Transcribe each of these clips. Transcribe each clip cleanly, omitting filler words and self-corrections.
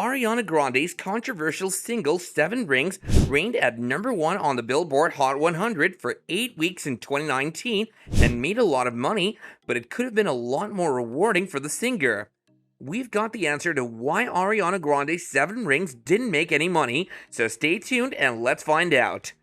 Ariana Grande's controversial single 7 Rings reigned at number 1 on the Billboard Hot 100 for 8 weeks in 2019 and made a lot of money, but it could have been a lot more rewarding for the singer. We've got the answer to why Ariana Grande's 7 Rings didn't make any money, so stay tuned and let's find out.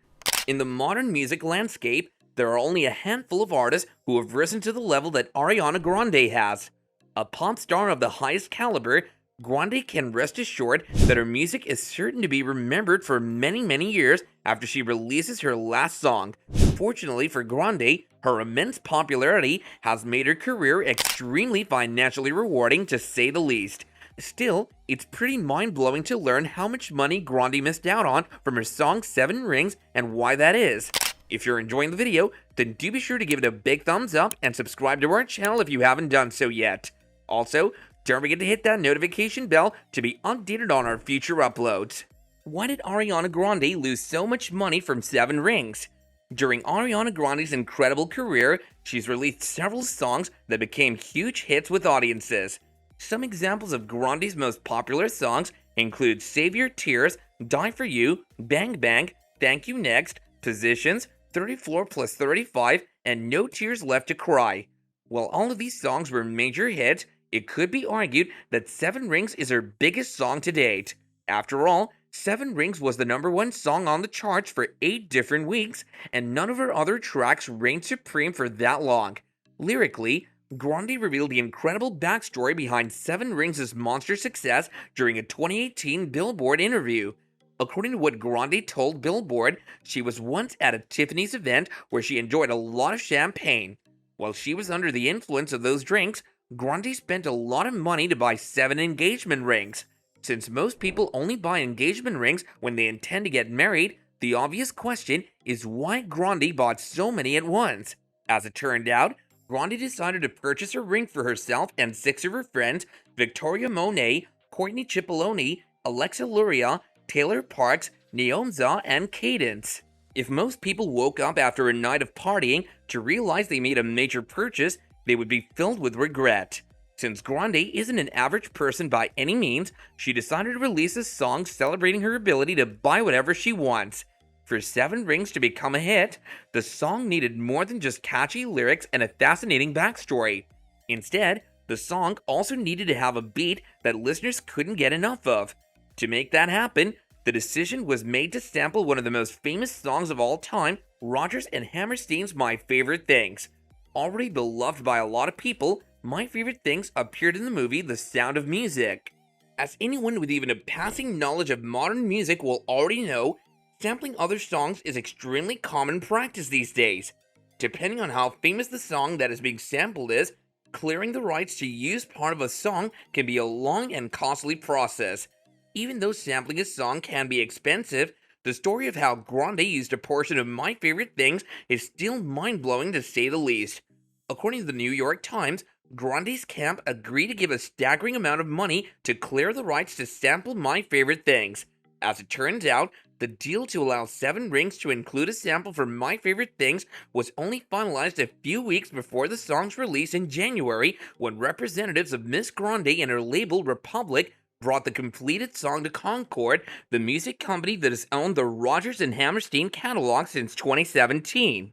In the modern music landscape, there are only a handful of artists who have risen to the level that Ariana Grande has. A pop star of the highest caliber, Grande can rest assured that her music is certain to be remembered for many, many years after she releases her last song. Fortunately for Grande, her immense popularity has made her career extremely financially rewarding, to say the least. Still, it's pretty mind-blowing to learn how much money Grande missed out on from her song 7 Rings and why that is. If you're enjoying the video, then do be sure to give it a big thumbs up and subscribe to our channel if you haven't done so yet. Also, don't forget to hit that notification bell to be updated on our future uploads. Why did Ariana Grande lose so much money from 7 Rings? During Ariana Grande's incredible career, she's released several songs that became huge hits with audiences. Some examples of Grande's most popular songs include Save Your Tears, Die For You, Bang Bang, Thank You Next, Positions, 34 plus 35, and No Tears Left to Cry. While all of these songs were major hits, it could be argued that 7 Rings is her biggest song to date. After all, 7 Rings was the number 1 song on the charts for 8 different weeks, and none of her other tracks reigned supreme for that long. Lyrically, Grande revealed the incredible backstory behind 7 Rings' monster success during a 2018 Billboard interview. According to what Grande told Billboard, she was once at a Tiffany's event where she enjoyed a lot of champagne. While she was under the influence of those drinks, Grande spent a lot of money to buy 7 engagement rings. Since most people only buy engagement rings when they intend to get married, the obvious question is why Grande bought so many at once. As it turned out, Grande decided to purchase a ring for herself and 6 of her friends, Victoria Monet, Courtney Cipollone, Alexa Luria, Taylor Parks, Neomza, and Cadence. If most people woke up after a night of partying to realize they made a major purchase, they would be filled with regret. Since Grande isn't an average person by any means, she decided to release a song celebrating her ability to buy whatever she wants. For 7 Rings to become a hit, the song needed more than just catchy lyrics and a fascinating backstory. Instead, the song also needed to have a beat that listeners couldn't get enough of. To make that happen, the decision was made to sample one of the most famous songs of all time, Rodgers and Hammerstein's My Favorite Things. Already beloved by a lot of people, My Favorite Things appeared in the movie The Sound of Music. As anyone with even a passing knowledge of modern music will already know, sampling other songs is extremely common practice these days. Depending on how famous the song that is being sampled is, clearing the rights to use part of a song can be a long and costly process. Even though sampling a song can be expensive, the story of how Grande used a portion of My Favorite Things is still mind-blowing to say the least. According to the New York Times, Grande's camp agreed to give a staggering amount of money to clear the rights to sample My Favorite Things. As it turns out, the deal to allow 7 Rings to include a sample for My Favorite Things was only finalized a few weeks before the song's release in January, when representatives of Miss Grande and her label Republic brought the completed song to Concord, the music company that has owned the Rodgers and Hammerstein catalog since 2017.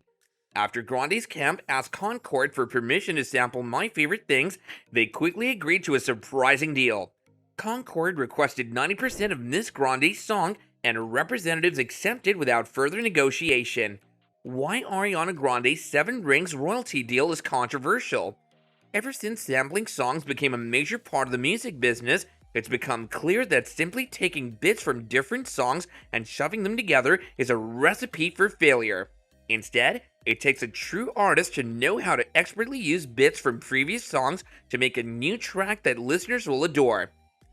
After Grande's camp asked Concord for permission to sample My Favorite Things, they quickly agreed to a surprising deal. Concord requested 90% of Miss Grande's song, and her representatives accepted without further negotiation. Why Ariana Grande's 7 Rings royalty deal is controversial. Ever since sampling songs became a major part of the music business, it's become clear that simply taking bits from different songs and shoving them together is a recipe for failure. Instead, it takes a true artist to know how to expertly use bits from previous songs to make a new track that listeners will adore.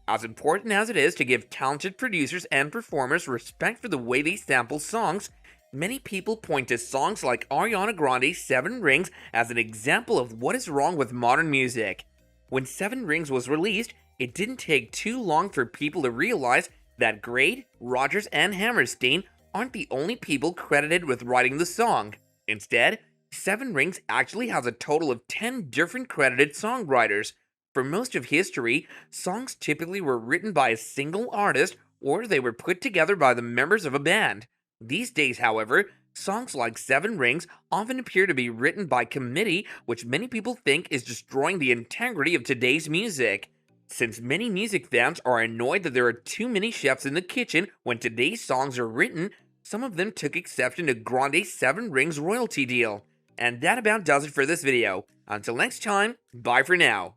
As important as it is to give talented producers and performers respect for the way they sample songs, many people point to songs like Ariana Grande's 7 Rings as an example of what is wrong with modern music. When 7 Rings was released, it didn't take too long for people to realize that Grade, Rodgers, and Hammerstein aren't the only people credited with writing the song. Instead, 7 Rings actually has a total of 10 different credited songwriters. For most of history, songs typically were written by a single artist or they were put together by the members of a band. These days, however, songs like Seven Rings often appear to be written by committee, which many people think is destroying the integrity of today's music. Since many music fans are annoyed that there are too many chefs in the kitchen when today's songs are written, some of them took exception to Grande's Seven Rings royalty deal. And that about does it for this video. Until next time, bye for now.